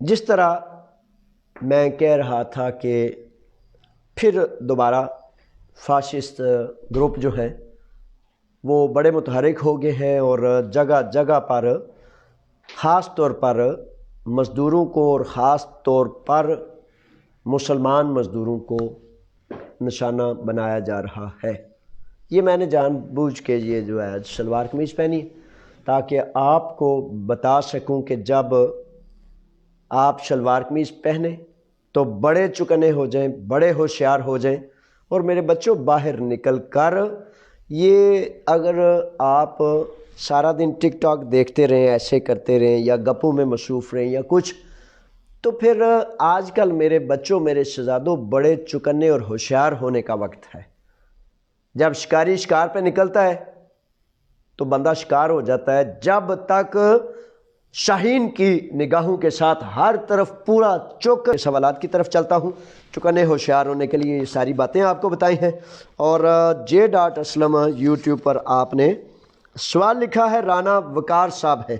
جس طرح میں کہہ رہا تھا کہ پھر دوبارہ فاشسٹ گروپ جو ہیں وہ بڑے متحرک ہو گئے ہیں اور جگہ جگہ پر خاص طور پر مزدوروں کو اور خاص طور پر مسلمان مزدوروں کو نشانہ بنایا جا رہا ہے۔ یہ میں نے جان بوجھ کے یہ جو ہے شلوار قمیض پہنی تاکہ آپ کو بتا سکوں کہ جب آپ شلوار قمیض پہنیں تو بڑے چکنے ہو جائیں، بڑے ہوشیار ہو جائیں، اور میرے بچوں باہر نکل کر یہ اگر آپ سارا دن ٹک ٹاک دیکھتے رہیں، ایسے کرتے رہیں یا گپوں میں مصروف رہیں یا کچھ، تو پھر آج کل میرے بچوں، میرے شہزادوں، بڑے چکنے اور ہوشیار ہونے کا وقت ہے۔ جب شکاری شکار پہ نکلتا ہے تو بندہ شکار ہو جاتا ہے، جب تک شاہین کی نگاہوں کے ساتھ ہر طرف پورا چوک سوالات کی طرف چلتا ہوں۔ چکنے ہوشیار ہونے کے لیے یہ ساری باتیں آپ کو بتائی ہیں۔ اور J.Aslam یوٹیوب پر آپ نے سوال لکھا ہے، رانا وقار صاحب ہے۔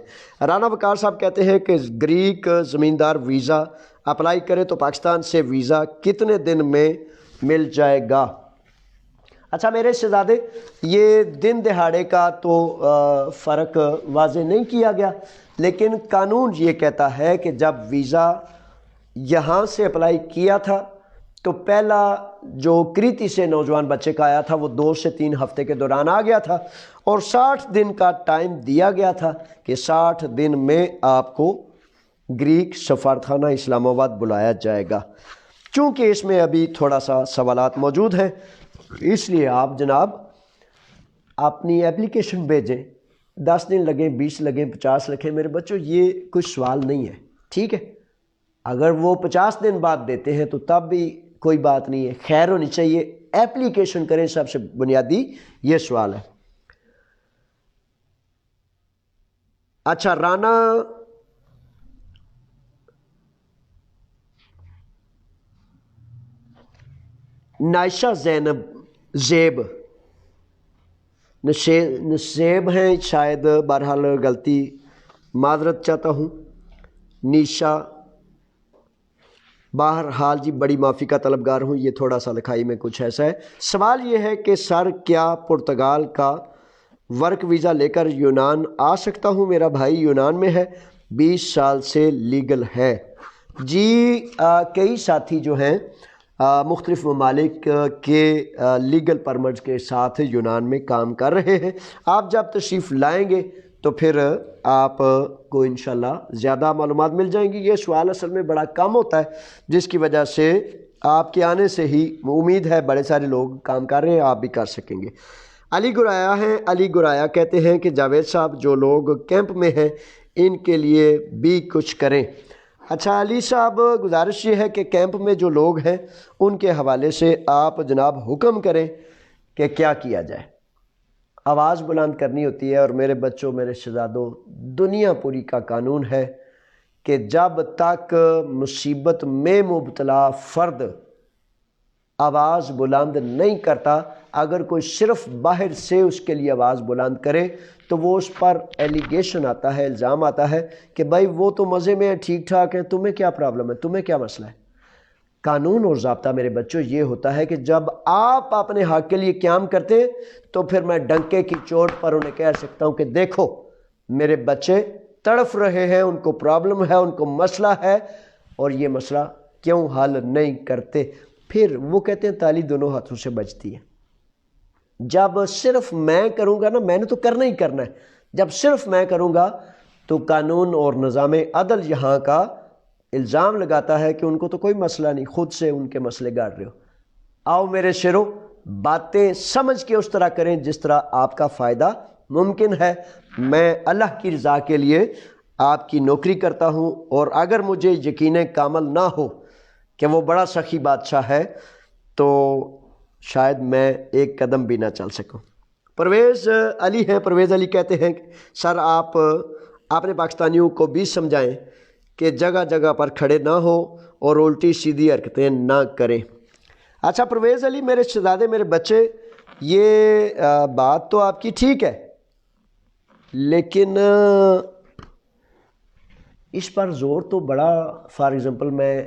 رانا وقار صاحب کہتے ہیں کہ گریک زمیندار ویزا اپلائی کرے تو پاکستان سے ویزا کتنے دن میں مل جائے گا؟ اچھا میرے شہزادے، یہ دن دہاڑے کا تو فرق واضح نہیں کیا گیا، لیکن قانون یہ کہتا ہے کہ جب ویزا یہاں سے اپلائی کیا تھا تو پہلا جو کریتی سے نوجوان بچے کا آیا تھا وہ 2 سے 3 ہفتے کے دوران آ گیا تھا، اور 60 دن کا ٹائم دیا گیا تھا کہ 60 دن میں آپ کو گریک سفارتخانہ اسلام آباد بلایا جائے گا۔ چونکہ اس میں ابھی تھوڑا سا سوالات موجود ہیں، اس لیے آپ جناب اپنی اپلیکیشن بھیجیں، 10 دن لگیں، 20 لگیں، 50 لگیں، میرے بچوں یہ کچھ سوال نہیں ہے، ٹھیک ہے؟ اگر وہ 50 دن بعد دیتے ہیں تو تب بھی کوئی بات نہیں ہے، خیر ہونی چاہیے، اپلیکیشن کریں، سب سے بنیادی یہ سوال ہے۔ اچھا رانا نائشہ زیب نصیب ہیں شاید، بہرحال غلطی معذرت چاہتا ہوں، نیشا، بہرحال جی بڑی معافی کا طلبگار ہوں، یہ تھوڑا سا لکھائی میں کچھ ایسا ہے۔ سوال یہ ہے کہ سر کیا پرتگال کا ورک ویزا لے کر یونان آ سکتا ہوں؟ میرا بھائی یونان میں ہے، 20 سال سے لیگل ہے۔ جی کئی ساتھی جو ہیں مختلف ممالک کے لیگل پرمٹ کے ساتھ یونان میں کام کر رہے ہیں۔ آپ جب تشریف لائیں گے تو پھر آپ کو انشاءاللہ زیادہ معلومات مل جائیں گی۔ یہ سوال اصل میں بڑا کم ہوتا ہے، جس کی وجہ سے آپ کے آنے سے ہی امید ہے بڑے سارے لوگ کام کر رہے ہیں، آپ بھی کر سکیں گے۔ علی گرایا ہیں، علی گرایا کہتے ہیں کہ جاوید صاحب جو لوگ کیمپ میں ہیں ان کے لیے بھی کچھ کریں۔ اچھا علی صاحب، گزارش یہ ہے کہ کیمپ میں جو لوگ ہیں ان کے حوالے سے آپ جناب حکم کریں کہ کیا کیا جائے۔ آواز بلند کرنی ہوتی ہے، اور میرے بچوں، میرے شہزادوں، دنیا پوری کا قانون ہے کہ جب تک مصیبت میں مبتلا فرد آواز بلند نہیں کرتا، اگر کوئی صرف باہر سے اس کے لیے آواز بلند کرے تو وہ اس پر ایلیگیشن آتا ہے، الزام آتا ہے کہ بھائی وہ تو مزے میں ہے، ٹھیک ٹھاک ہے، تمہیں کیا پرابلم ہے، تمہیں کیا مسئلہ ہے۔ قانون اور ضابطہ میرے بچوں یہ ہوتا ہے کہ جب آپ اپنے حق کے لیے قیام کرتے ہیں تو پھر میں ڈنکے کی چوٹ پر انہیں کہہ سکتا ہوں کہ دیکھو میرے بچے تڑف رہے ہیں، ان کو پرابلم ہے، ان کو مسئلہ ہے، اور یہ مسئلہ کیوں حل نہیں کرتے؟ پھر وہ کہتے ہیں تالی دونوں ہاتھوں سے بجتی ہے۔ جب صرف میں کروں گا نا، میں نے تو کرنا ہی کرنا ہے، جب صرف میں کروں گا تو قانون اور نظام عدل یہاں کا الزام لگاتا ہے کہ ان کو تو کوئی مسئلہ نہیں، خود سے ان کے مسئلے گاڑ رہے ہو۔ آؤ میرے شیرو، باتیں سمجھ کے اس طرح کریں جس طرح آپ کا فائدہ ممکن ہے۔ میں اللہ کی رضا کے لیے آپ کی نوکری کرتا ہوں، اور اگر مجھے یقین کامل نہ ہو کہ وہ بڑا سخی بادشاہ ہے تو شاید میں ایک قدم بھی نہ چل سکوں۔ پرویز علی ہیں، پرویز علی کہتے ہیں کہ سر آپ اپنے پاکستانیوں کو بھی سمجھائیں کہ جگہ جگہ پر کھڑے نہ ہو اور الٹی سیدھی حرکتیں نہ کریں۔ اچھا پرویز علی، میرے شہزادے، میرے بچے، یہ بات تو آپ کی ٹھیک ہے، لیکن اس پر زور تو بڑا، فار ایگزامپل میں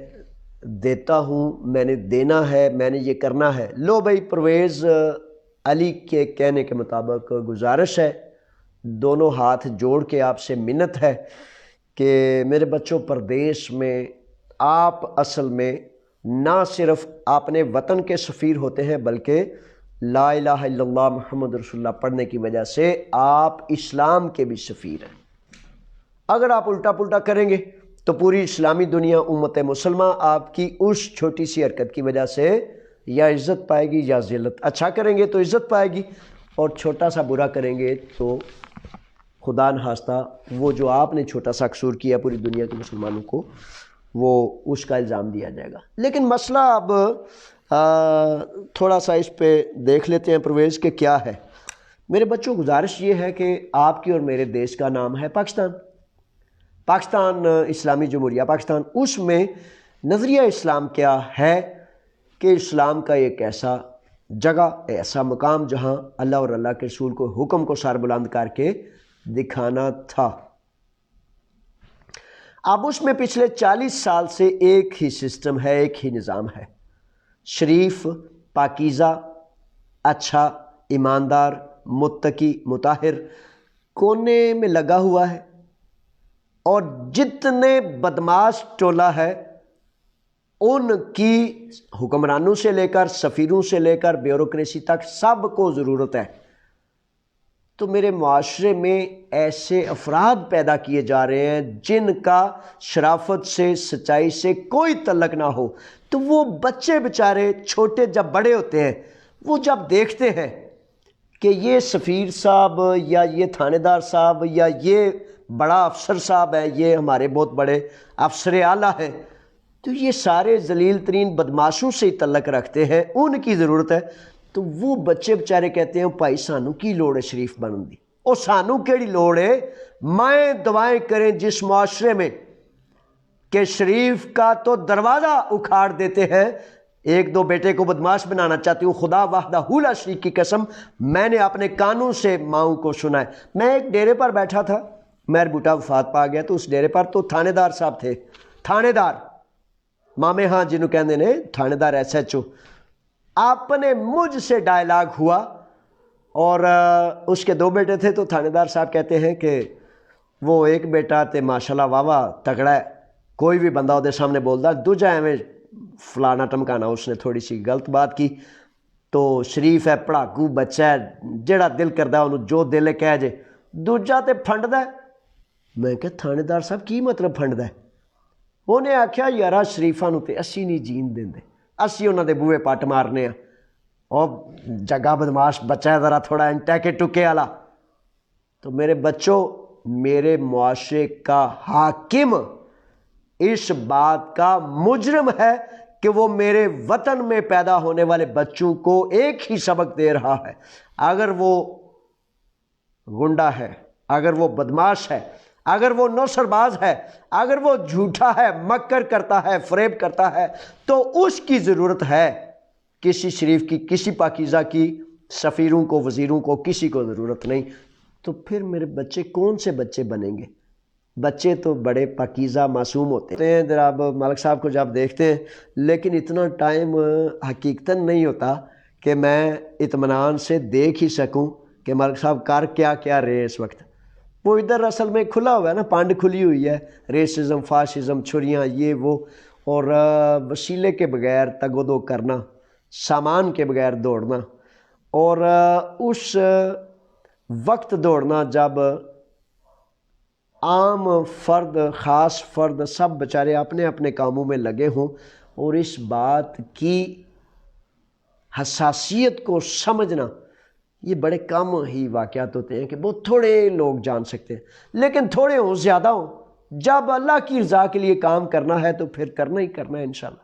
دیتا ہوں، میں نے دینا ہے، میں نے یہ کرنا ہے. لو بھائی، پرویز علی کے کہنے کے مطابق گزارش ہے، دونوں ہاتھ جوڑ کے آپ سے منت ہے کہ میرے بچوں، پردیس میں آپ اصل میں نہ صرف اپنے وطن کے سفیر ہوتے ہیں، بلکہ لا الہ الا اللہ محمد رسول اللہ پڑھنے کی وجہ سے آپ اسلام کے بھی سفیر ہیں. اگر آپ الٹا پلٹا کریں گے تو پوری اسلامی دنیا، امت مسلمہ، آپ کی اس چھوٹی سی حرکت کی وجہ سے یا عزت پائے گی یا ذلت. اچھا کریں گے تو عزت پائے گی، اور چھوٹا سا برا کریں گے تو خدا نخواستہ وہ جو آپ نے چھوٹا سا قصور کیا پوری دنیا کے مسلمانوں کو، وہ اس کا الزام دیا جائے گا. لیکن مسئلہ اب تھوڑا سا اس پہ دیکھ لیتے ہیں پرویز کہ کیا ہے. میرے بچوں، گزارش یہ ہے کہ آپ کی اور میرے دیش کا نام ہے پاکستان اسلامی جمہوریہ پاکستان. اس میں نظریہ اسلام کیا ہے کہ اسلام کا ایک ایسا جگہ، ایسا مقام جہاں اللہ اور اللہ کے رسول کو حکم کو سر بلند کر کے دکھانا تھا. اب اس میں پچھلے 40 سال سے ایک ہی سسٹم ہے، ایک ہی نظام ہے، شریف، پاکیزہ، اچھا، ایماندار، متقی، مطہر کونے میں لگا ہوا ہے. اور جتنے بدماش ٹولہ ہے ان کی حکمرانوں سے لے کر سفیروں سے لے کر بیوروکریسی تک سب کو ضرورت ہے. تو میرے معاشرے میں ایسے افراد پیدا کیے جا رہے ہیں جن کا شرافت سے، سچائی سے کوئی تعلق نہ ہو. تو وہ بچے بیچارے چھوٹے جب بڑے ہوتے ہیں، وہ جب دیکھتے ہیں کہ یہ سفیر صاحب یا یہ تھانے دار صاحب یا یہ بڑا افسر صاحب ہے، یہ ہمارے بہت بڑے افسر اعلیٰ ہیں، تو یہ سارے ذلیل ترین بدماشوں سے ہی تعلق رکھتے ہیں، ان کی ضرورت ہے. تو وہ بچے بیچارے کہتے ہیں بھائی سانو کی لوڑ ہے شریف بنن دی، اور سانو کیڑی لوڑ ہے مائیں دعائیں کریں جس معاشرے میں کہ شریف کا تو دروازہ اکھاڑ دیتے ہیں. ایک دو بیٹے کو بدماش بنانا چاہتی ہوں، خدا وحدہ لا شریک کی قسم میں نے اپنے کانوں سے ماؤں کو سنا ہے. میں ایک ڈیرے پر بیٹھا تھا، مہر بوٹا وفات پا گیا، تو اس ڈیرے پر تو تھانے دار صاحب تھے، تھانے دار مامے ہاں جنہوں کہندے نے تھانے دار ایس ایچ او. اپنے مجھ سے ڈائلاگ ہوا، اور اس کے دو بیٹے تھے. تو تھانے دار صاحب کہتے ہیں کہ وہ ایک بیٹا تے ماشاءاللہ واہ تگڑا ہے، کوئی بھی بندہ وہ سامنے بولتا، دوجا ایویں فلانا ٹمکانا. اس نے تھوڑی سی غلط بات کی. تو شریف ہے، پڑھاکو بچہ ہے، جڑا دل کردا انہوں جو دل کہہ جے. دوجا تے پھنڈدا ہے. میں کہ تھانے دار صاحب کی مطلب پھنڈدا ہے؟ انہیں آکھیا یارا شریفاں نوں تے اسی نہیں جین دیندے، اسی انہاں دے بوئے پٹ مارنے ہیں. اور جگہ بدماش بچہ ہے ذرا تھوڑا ٹیکے ٹکے والا. تو میرے بچوں، میرے معاشرے کا حاکم اس بات کا مجرم ہے کہ وہ میرے وطن میں پیدا ہونے والے بچوں کو ایک ہی سبق دے رہا ہے. اگر وہ گنڈا ہے، اگر وہ بدماش ہے، اگر وہ نوسر باز ہے، اگر وہ جھوٹا ہے، مکر کرتا ہے، فریب کرتا ہے، تو اس کی ضرورت ہے. کسی شریف کی، کسی پاکیزہ کی، سفیروں کو، وزیروں کو، کسی کو ضرورت نہیں. تو پھر میرے بچے کون سے بچے بنیں گے؟ بچے تو بڑے پاکیزہ معصوم ہوتے ہیں. جناب ملک صاحب کو جب دیکھتے ہیں، لیکن اتنا ٹائم حقیقتاً نہیں ہوتا کہ میں اطمینان سے دیکھ ہی سکوں کہ ملک صاحب کر کیا رہے اس وقت. وہ ادھر اصل میں کھلا ہوا ہے نا، پانڈ کھلی ہوئی ہے، ریسزم، فاشزم، چھریاں، یہ وہ، اور وسیلے کے بغیر تگ و دو کرنا، سامان کے بغیر دوڑنا. اور اس وقت دوڑنا جب عام فرد، خاص فرد، سب بیچارے اپنے اپنے کاموں میں لگے ہوں، اور اس بات کی حساسیت کو سمجھنا، یہ بڑے کم ہی واقعات ہوتے ہیں کہ بہت تھوڑے لوگ جان سکتے ہیں. لیکن تھوڑے ہوں زیادہ ہوں، جب اللہ کی رضا کے لیے کام کرنا ہے تو پھر کرنا ہی کرنا ہے انشاءاللہ.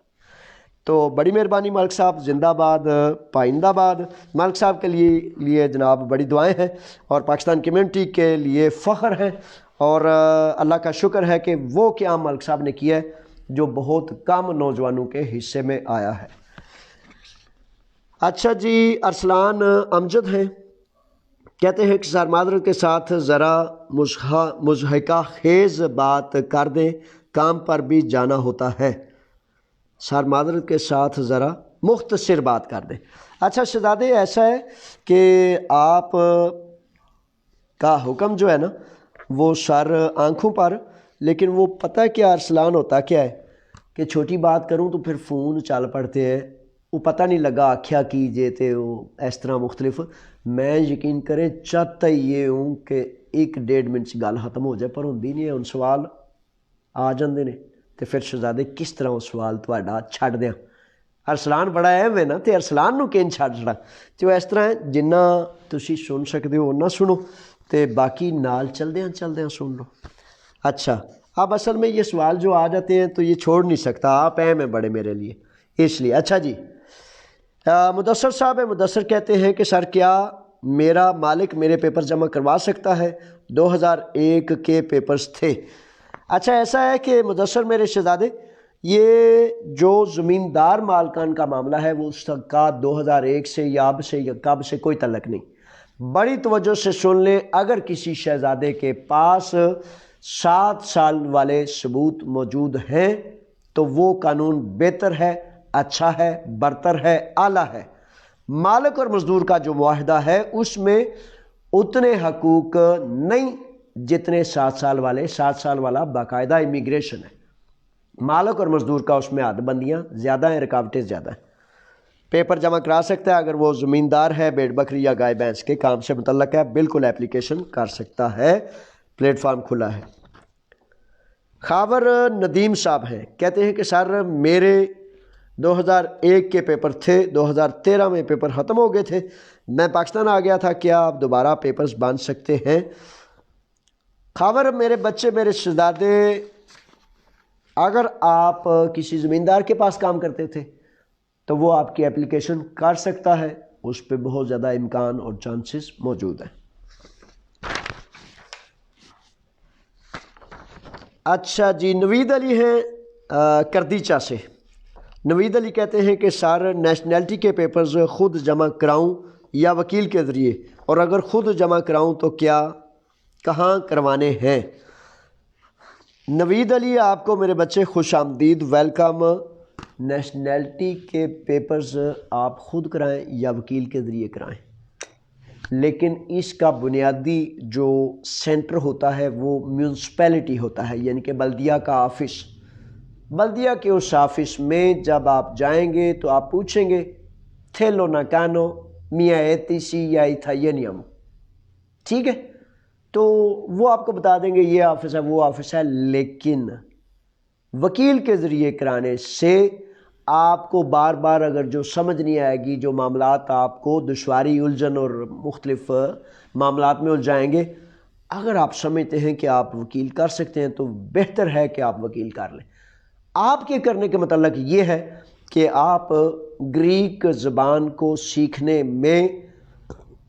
تو بڑی مہربانی ملک صاحب، زندہ باد، پائندہ باد. ملک صاحب کے لیے جناب بڑی دعائیں ہیں، اور پاکستان کمیونٹی کے لیے فخر ہے، اور اللہ کا شکر ہے کہ وہ قیام ملک صاحب نے کیا ہے جو بہت کم نوجوانوں کے حصے میں آیا ہے. اچھا جی، ارسلان امجد ہیں، کہتے ہیں کہ سر معذرت کے ساتھ ذرا مضحکہ خیز بات کر دیں، کام پر بھی جانا ہوتا ہے۔ سر معذرت کے ساتھ ذرا مختصر بات کر دیں۔ اچھا شہزادے، ایسا ہے کہ آپ کا حکم جو ہے نا وہ سر آنکھوں پر، لیکن وہ پتہ کیا ارسلان ہوتا کیا ہے کہ چھوٹی بات کروں تو پھر فون چل پڑتے ہیں، وہ پتہ نہیں لگا آکھیا کیجئے تے وہ اس طرح مختلف۔ میں یقین کرے چاہتا ہی یہ ہوں کہ 1-1.5 منٹ گل ختم ہو جائے، پر ہوندی نہیں ہے، ان سوال آ جاندے نے تے پھر شہزادے کس طرح وہ سوال تہاڈا چھڈ دیاں۔ ارسلان بڑا اہم ہے نا، تے ارسلان نو کیں چھڈ چھڑا تے وہ اس طرح ہے جنہ تسی سن سکدے ہو نہ سنو تے باقی نال چلدیاں سن لو۔ اچھا اب اصل میں یہ سوال جو آ جاتے ہیں تو یہ چھوڑ نہیں سکتا، آپ اہم ہیں بڑے میرے لیے، اس لیے۔ اچھا جی، مدثر صاحب ہے، مدثر کہتے ہیں کہ سر کیا میرا مالک میرے پیپر جمع کروا سکتا ہے؟ 2001 کے پیپرز تھے۔ اچھا ایسا ہے کہ مدثر میرے شہزادے، یہ جو زمیندار مالکان کا معاملہ ہے وہ اس کا 2001 سے یا اب سے یا کب سے کوئی تعلق نہیں۔ بڑی توجہ سے سن لیں، اگر کسی شہزادے کے پاس 7 سال والے ثبوت موجود ہیں تو وہ قانون بہتر ہے، اچھا ہے، برتر ہے، اعلیٰ ہے۔ مالک اور مزدور کا جو معاہدہ ہے اس میں اتنے حقوق نہیں جتنے 7 سال والے، 7 سال والا باقاعدہ امیگریشن ہے۔ مالک اور مزدور کا اس میں حد بندیاں زیادہ ہیں، رکاوٹیں زیادہ ہیں۔ پیپر جمع کرا سکتا ہے اگر وہ زمیندار ہے، بھیڑ بکری یا گائے بھینس کے کام سے متعلق ہے، بالکل اپلیکیشن کر سکتا ہے، پلیٹ فارم کھلا ہے۔ خاور ندیم صاحب ہیں، کہتے ہیں کہ سر میرے 2001 کے پیپر تھے، 2013 میں پیپر ختم ہو گئے تھے، میں پاکستان آ گیا تھا، کیا آپ دوبارہ پیپرز باندھ سکتے ہیں؟ خاور میرے بچے، میرے شہزادے، اگر آپ کسی زمیندار کے پاس کام کرتے تھے تو وہ آپ کی اپلیکیشن کر سکتا ہے، اس پہ بہت زیادہ امکان اور چانسز موجود ہیں۔ اچھا جی، نوید علی ہیں کردیچہ سے۔ نوید علی کہتے ہیں کہ سر نیشنلٹی کے پیپرز خود جمع کراؤں یا وکیل کے ذریعے، اور اگر خود جمع کراؤں تو کیا کہاں کروانے ہیں؟ نوید علی، آپ کو میرے بچے خوش آمدید، ویلکم۔ نیشنلٹی کے پیپرز آپ خود کرائیں یا وکیل کے ذریعے کرائیں، لیکن اس کا بنیادی جو سینٹر ہوتا ہے وہ میونسپیلٹی ہوتا ہے، یعنی کہ بلدیہ کا آفس۔ بلدیہ کے اس آفس میں جب آپ جائیں گے تو آپ پوچھیں گے تھیلو ناکانو میاں ایتیسی یا ایتھائینیم، ٹھیک ہے؟ تو وہ آپ کو بتا دیں گے یہ آفس ہے، وہ آفس ہے، لیکن وکیل کے ذریعے کرانے سے آپ کو بار بار اگر جو سمجھ نہیں آئے گی، جو معاملات آپ کو دشواری، الجھن اور مختلف معاملات میں الجھائیں گے، اگر آپ سمجھتے ہیں کہ آپ وکیل کر سکتے ہیں تو بہتر ہے کہ آپ وکیل کر لیں۔ آپ کے کرنے کے متعلق یہ ہے کہ آپ گریک زبان کو سیکھنے میں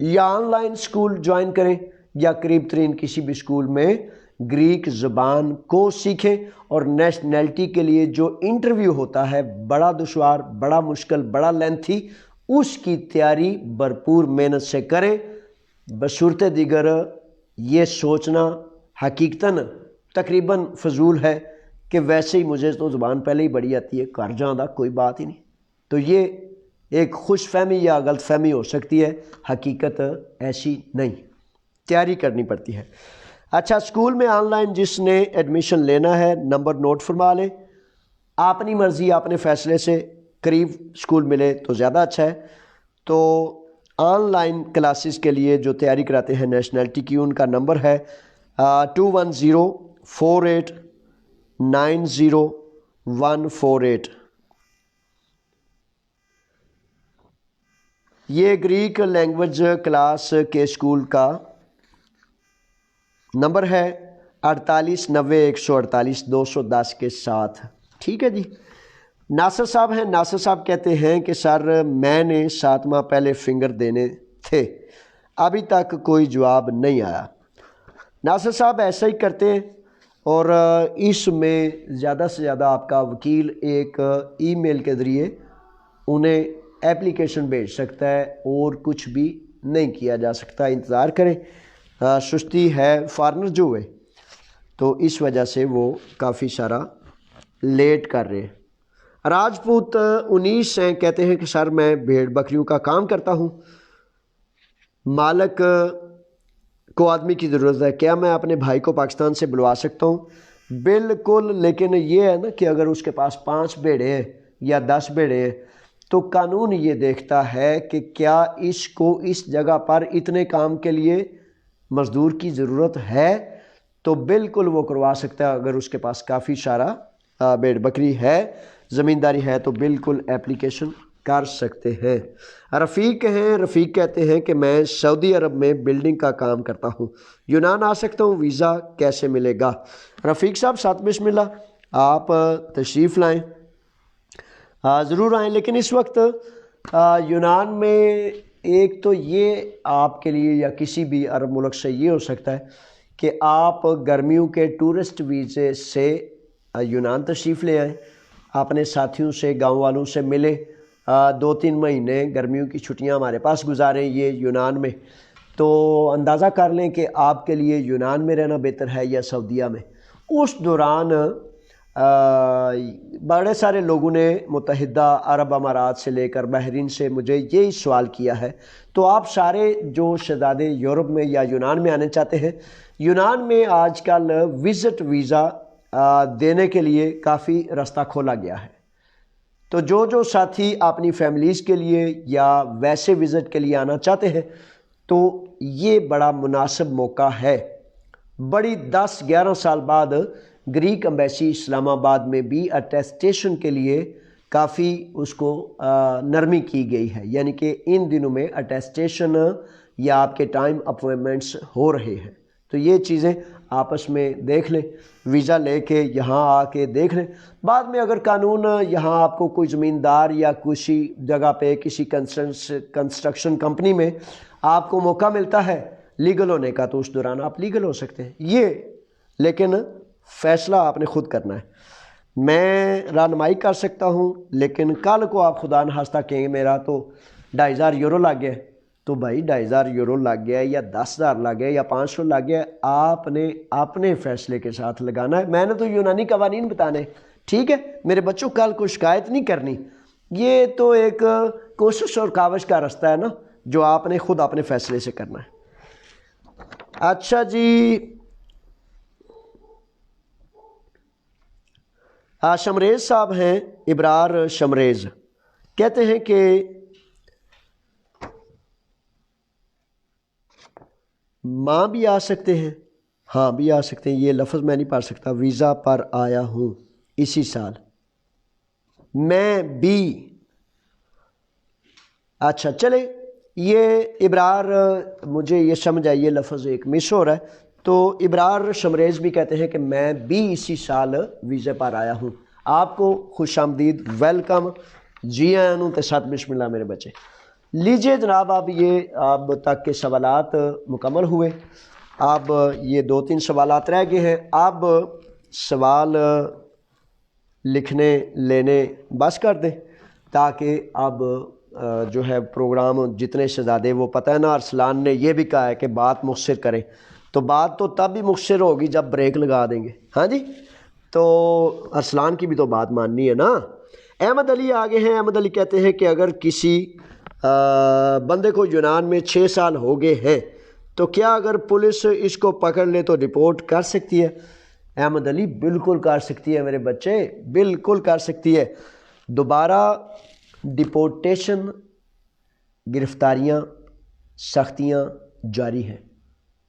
یا آن لائن سکول جوائن کریں یا قریب ترین کسی بھی سکول میں گریک زبان کو سیکھیں، اور نیشنلٹی کے لیے جو انٹرویو ہوتا ہے بڑا دشوار، بڑا مشکل، بڑا لینتھی، اس کی تیاری بھرپور محنت سے کریں۔ بصورت دیگر یہ سوچنا حقیقتاً تقریباً فضول ہے کہ ویسے ہی مجھے تو زبان پہلے ہی بڑی آتی ہے، کر جاندہ کوئی بات ہی نہیں، تو یہ ایک خوش فہمی یا غلط فہمی ہو سکتی ہے، حقیقت ایسی نہیں، تیاری کرنی پڑتی ہے۔ اچھا، سکول میں آن لائن جس نے ایڈمیشن لینا ہے نمبر نوٹ فرما لیں، اپنی مرضی، اپنے فیصلے سے قریب سکول ملے تو زیادہ اچھا ہے۔ تو آن لائن کلاسز کے لیے جو تیاری کراتے ہیں نیشنلٹی کی، ان کا نمبر ہے 2104890148۔ یہ گریک لینگویج کلاس کے سکول کا نمبر ہے 4890148210 کے ساتھ، ٹھیک ہے جی۔ ناصر صاحب ہیں، ناصر صاحب کہتے ہیں کہ سر میں نے 7 ماہ پہلے فنگر دینے تھے، ابھی تک کوئی جواب نہیں آیا۔ ناصر صاحب ایسا ہی کرتے ہیں، اور اس میں زیادہ سے زیادہ آپ کا وکیل ایک ای میل کے ذریعے انہیں ایپلیکیشن بھیج سکتا ہے، اور کچھ بھی نہیں کیا جا سکتا، انتظار کریں. سستی ہے فارنر جو ہوئے تو اس وجہ سے وہ کافی سارا لیٹ کر رہے ہیں. راجپوت 19 ہیں، کہتے ہیں کہ سر میں بھیڑ بکریوں کا کام کرتا ہوں، مالک کو آدمی کی ضرورت ہے، کیا میں اپنے بھائی کو پاکستان سے بلوا سکتا ہوں؟ بالکل، لیکن یہ ہے نا کہ اگر اس کے پاس 5 بھیڑے ہیں یا 10 بھیڑے ہیں تو قانون یہ دیکھتا ہے کہ کیا اس کو اس جگہ پر اتنے کام کے لیے مزدور کی ضرورت ہے، تو بالکل وہ کروا سکتا ہے. اگر اس کے پاس کافی سارا بھیڑ بکری ہے، زمینداری ہے، تو بالکل اپلیکیشن کر سکتے ہیں. رفیق ہیں، رفیق کہتے ہیں کہ میں سعودی عرب میں بلڈنگ کا کام کرتا ہوں، یونان آ سکتا ہوں، ویزا کیسے ملے گا؟ رفیق صاحب ساتھ بسم اللہ، آپ تشریف لائیں. ضرور آئیں، لیکن اس وقت یونان میں ایک تو یہ آپ کے لیے یا کسی بھی عرب ملک سے یہ ہو سکتا ہے کہ آپ گرمیوں کے ٹورسٹ ویزے سے یونان تشریف لے آئیں، اپنے ساتھیوں سے، گاؤں والوں سے ملیں، 2-3 مہینے گرمیوں کی چھٹیاں ہمارے پاس گزاریں یہ یونان میں. تو اندازہ کر لیں کہ آپ کے لیے یونان میں رہنا بہتر ہے یا سعودیہ میں. اس دوران بڑے سارے لوگوں نے متحدہ عرب امارات سے لے کر بحرین سے مجھے یہی سوال کیا ہے. تو آپ سارے جو شہزادے یورپ میں یا یونان میں آنے چاہتے ہیں، یونان میں آج کل وزٹ ویزا دینے کے لیے کافی رستہ کھولا گیا ہے. تو جو ساتھی اپنی فیملیز کے لیے یا ویسے وزٹ کے لیے آنا چاہتے ہیں تو یہ بڑا مناسب موقع ہے. بڑی 10-11 سال بعد گریک امبیسی اسلام آباد میں بھی اٹیسٹیشن کے لیے کافی اس کو نرمی کی گئی ہے، یعنی کہ ان دنوں میں اٹیسٹیشن یا آپ کے ٹائم اپوائنٹمنٹس ہو رہے ہیں. تو یہ چیزیں آپس میں دیکھ لیں، ویزا لے کے یہاں آ کے دیکھ لیں. بعد میں اگر قانون یہاں آپ کو کوئی زمیندار یا کسی جگہ پہ کسی کنسٹرکشن کمپنی میں آپ کو موقع ملتا ہے لیگل ہونے کا، تو اس دوران آپ لیگل ہو سکتے ہیں. یہ لیکن فیصلہ آپ نے خود کرنا ہے. میں رہنمائی کر سکتا ہوں، لیکن کل کو آپ خدا نخواستہ کہیں میرا تو 2,500 یورو لگ گیا، تو بھائی 2,500 یورو لگ گیا یا 10,000 لگ گیا یا 500 لگ گیا، آپ نے اپنے فیصلے کے ساتھ لگانا ہے. میں نے تو یونانی قوانین بتانے، ٹھیک ہے میرے بچوں، کل کو شکایت نہیں کرنی. یہ تو ایک کوشش اور کاوش کا رستہ ہے نا، جو آپ نے خود اپنے فیصلے سے کرنا ہے. اچھا جی، شمریز صاحب ہیں، ابرار شمریز، کہتے ہیں کہ ماں بھی آ سکتے ہیں؟ ہاں بھی آ سکتے ہیں، یہ لفظ میں نہیں پڑھ سکتا. ویزا پر آیا ہوں اسی سال، میں بھی. اچھا چلے، یہ ابرار، مجھے یہ سمجھ آئی یہ لفظ ایک مس ہو رہا ہے. تو ابرار شمریز بھی کہتے ہیں کہ میں بھی اسی سال ویزے پر آیا ہوں. آپ کو خوش آمدید، ویلکم، جی آئیں ہوں تے ساتھ بسم اللہ میرے بچے. لیجئے جناب، اب یہ اب تک کے سوالات مکمل ہوئے، اب یہ 2-3 سوالات رہ گئے ہیں. اب سوال لکھنے لینے بس کر دیں تاکہ اب جو ہے پروگرام جتنے شہزادے، وہ پتہ ہے نا ارسلان نے یہ بھی کہا ہے کہ بات مختصر کریں، تو بات تو تب بھی مختصر ہوگی جب بریک لگا دیں گے. ہاں جی، تو ارسلان کی بھی تو بات ماننی ہے نا. احمد علی آگے ہیں. احمد علی کہتے ہیں کہ اگر کسی بندے کو یونان میں 6 سال ہو گئے ہیں تو کیا اگر پولیس اس کو پکڑ لے تو رپورٹ کر سکتی ہے؟ احمد علی بالکل کر سکتی ہے میرے بچے، بالکل کر سکتی ہے. دوبارہ ڈپورٹیشن، گرفتاریاں، سختیاں جاری ہیں.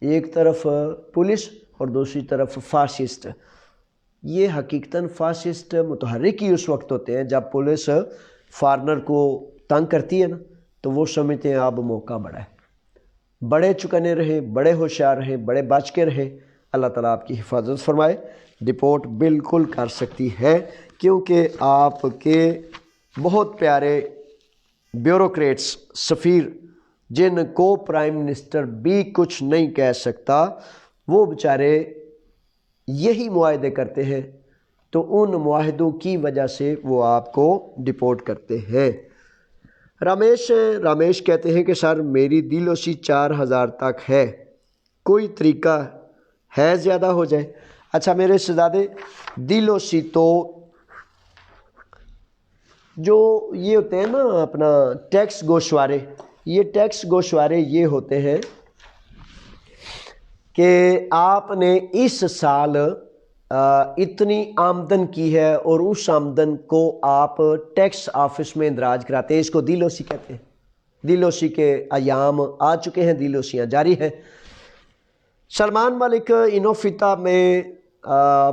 ایک طرف پولیس اور دوسری طرف فاسسٹ. یہ حقیقتاً فاسسٹ متحرک ہی اس وقت ہوتے ہیں جب پولیس فارنر کو تنگ کرتی ہے نا، تو وہ سمجھتے ہیں اب موقع بڑا ہے. بڑے چکنے رہے، بڑے ہوشیار رہے، بڑے بچ کے رہے. اللہ تعالیٰ آپ کی حفاظت فرمائے. رپورٹ بالکل کر سکتی ہے، کیونکہ آپ کے بہت پیارے بیوروکریٹس، سفیر، جن کو پرائم منسٹر بھی کچھ نہیں کہہ سکتا، وہ بیچارے یہی معاہدے کرتے ہیں، تو ان معاہدوں کی وجہ سے وہ آپ کو ڈپورٹ کرتے ہیں. رمیش کہتے ہیں کہ سر میری دلوسی 4000 تک ہے، کوئی طریقہ ہے زیادہ ہو جائے؟ اچھا میرے شہزادے، دلوسی تو جو یہ ہوتے ہیں نا اپنا ٹیکس گوشوارے، یہ ٹیکس گوشوارے یہ ہوتے ہیں کہ آپ نے اس سال اتنی آمدن کی ہے اور اس آمدن کو آپ ٹیکس آفس میں اندراج کراتے ہیں، اس کو دلوسی کہتے ہیں۔ دلوسی کے ایام آ چکے ہیں، دلوسیاں جاری ہیں۔ سلمان ملک انوفیتا میں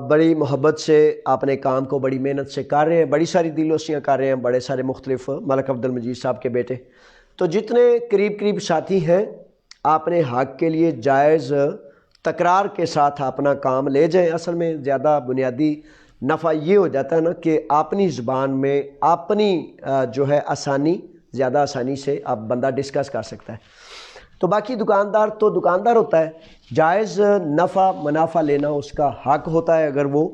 بڑی محبت سے اپنے کام کو بڑی محنت سے کر رہے ہیں، بڑی ساری دلوسیاں کر رہے ہیں، بڑے سارے مختلف ملک عبد المجید صاحب کے بیٹے، تو جتنے قریب ساتھی ہیں اپنے حق کے لیے جائز تکرار کے ساتھ اپنا کام لے جائیں۔ اصل میں زیادہ بنیادی نفع یہ ہو جاتا ہے نا کہ اپنی زبان میں اپنی جو ہے آسانی، زیادہ آسانی سے آپ بندہ ڈسکس کر سکتا ہے۔ تو باقی دکاندار تو دکاندار ہوتا ہے، جائز نفع منافع لینا اس کا حق ہوتا ہے۔ اگر وہ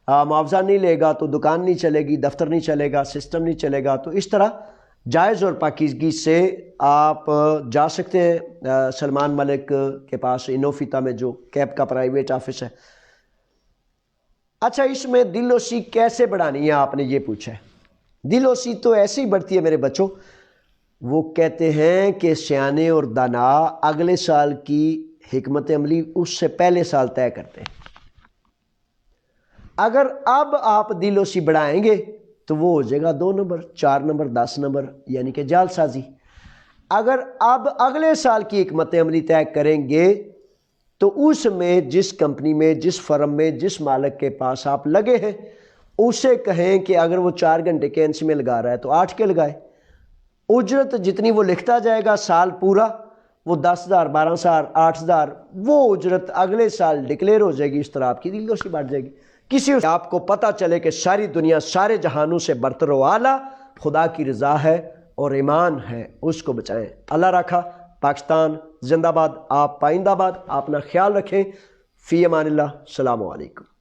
معاوضہ نہیں لے گا تو دکان نہیں چلے گی، دفتر نہیں چلے گا، سسٹم نہیں چلے گا۔ تو اس طرح جائز اور پاکیزگی سے آپ جا سکتے ہیں سلمان ملک کے پاس انوفیتا میں جو کیب کا پرائیویٹ آفس ہے۔ اچھا اس میں دلوسی کیسے بڑھانی ہے آپ نے یہ پوچھا ہے۔ دلوسی تو ایسے ہی بڑھتی ہے میرے بچوں، وہ کہتے ہیں کہ سیانے اور دانا اگلے سال کی حکمت عملی اس سے پہلے سال طے کرتے ہیں۔ اگر اب آپ دلوسی بڑھائیں گے تو وہ ہو جائے گا 2 نمبر، 4 نمبر، 10 نمبر، یعنی کہ جعل سازی۔ اگر اب اگلے سال کی حکمت عملی طے کریں گے تو اس میں جس کمپنی میں، جس فرم میں، جس مالک کے پاس آپ لگے ہیں اسے کہیں کہ اگر وہ 4 گھنٹے کے NC میں لگا رہا ہے تو 8 کے لگائے۔ اجرت جتنی وہ لکھتا جائے گا سال پورا، وہ 10,000، 12,000، 8,000، وہ اجرت اگلے سال ڈکلیئر ہو جائے گی۔ اس طرح آپ کی دلوسی بڑھ جائے گی۔ کسی آپ کو پتہ چلے کہ ساری دنیا سارے جہانوں سے برتر و اعلیٰ خدا کی رضا ہے اور ایمان ہے، اس کو بچائیں۔ اللہ رکھا۔ پاکستان زندہ باد، آپ پائندہ باد۔ اپنا خیال رکھیں۔ فی امان اللہ۔ السلام علیکم۔